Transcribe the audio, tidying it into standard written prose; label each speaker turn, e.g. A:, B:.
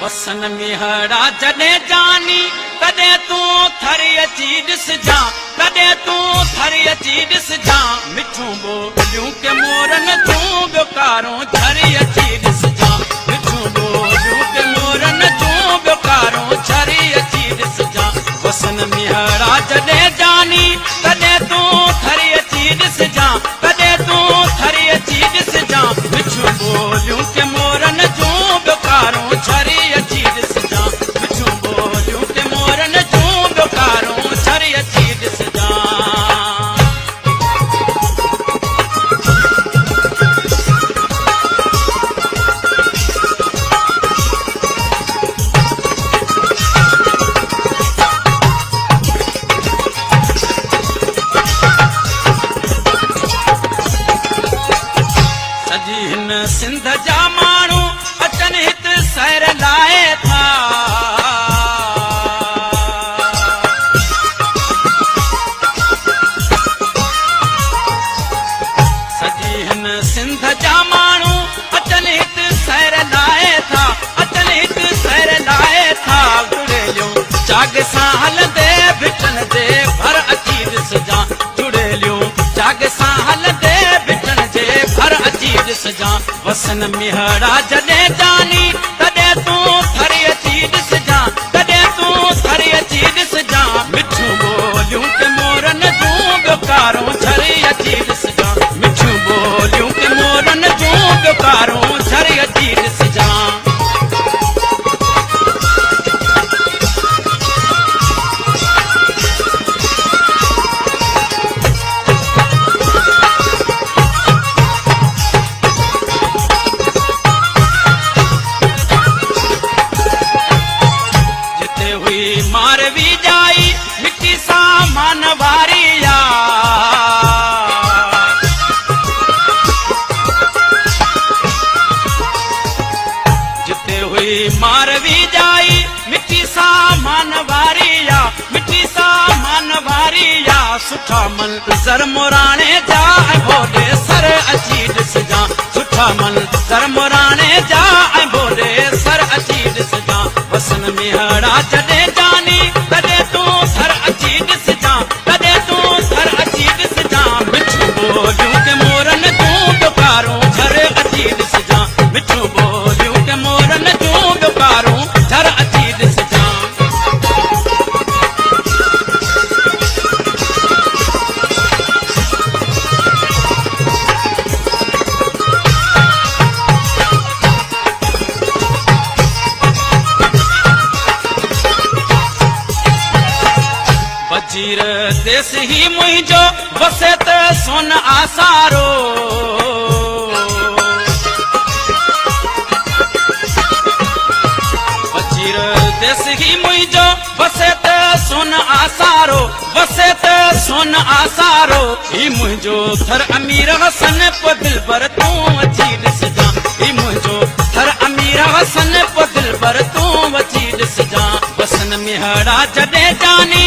A: वसन मिहड़ा जॾहिं जानी तॾहिं तूं थरी अची ॾिसजां, तॾहिं तूं थरी अची ॾिसजां। मिठूं ॿोलियूं के मोरन जूं ॿियोकारूं झरी अची ॾिसजां, मिठूं ॿोलियूं के मोरन जूं ॿियोकारूं झरी अची ॾिसजां। वसन मिहड़ा जॾहिं जानी तॾहिं तूं थरी अची ॾिसजां, तॾहिं तूं थरी अची ॾिसजां। मिठूं ॿोलियूं के मोरन जूं ॿियोकारूं झरी अची ॾिसजां, मिठूं ॿोलियूं के मोरन जूं ॿियोकारूं झरी अची ॾिसजां। सजी हिन सिंध जा माण्हू अचनि हिते सैर लाइ था, सजी हिन सिंध जा माण्हू अचनि हिते सैर लाइ था, अचनि हिते सैर लाइ था। जुड़ेलियूं जाग सां हलंदे भिटन जे भर अची ॾिसजां, जुड़ेलियूं जाग सां हलंदे भिटन जे भर अची ॾिसजां। वसन मिहड़ा जॾहिं जानी तॾहिं तूं थरी अची ॾिसजां, तॾहिं तूं थरी अची ॾिसजां। मिठूं ॿोलियूं के मोरन जूं ॿियोकारूं झरी अची ॾिसजां, मिठूं ॿोलियूं के मोरन जूं ॿियोकारूं झरी अची ॾिसजां। मारवी जाई मिट्टी सामान वारिया, जिते हुई मारवी जाई मिट्टी सामान वारिया, मिट्टी सामान वारिया। सुठा मंज़र मुराणे जा ऐं भोले सर अची ॾिसजां, सुठा मंज़र मुराणे जा ऐं भोले सर अची ॾिसजां। वसन मिहड़ा जॾहिं जानी तॾहिं तूं सर अची ॾिसजां, तॾहिं तूं सर अची ॾिसजां। मिठूं ॿोलियूं के मोरन जूं ॿियोकारूं झर अची ॾिसजां, मिठूं ॿोलियूं के मोरन जूं ॿियोकारूं झर अची ॾिसजां। वजीर देश ही मुंहिंजो वसे त सोन आसारो, वजीर देश ही मुंहिंजो वसे त सोन आसारो, वसे त सोन आसारो। ही मुंहिंजो थर अमीर हसन पो दिलबर तूं अची ॾिसजां, ही मुंहिंजो थर अमीर हसन पो दिलबर तूं अची ॾिसजां। वसन मिहड़ा जॾहिं जानी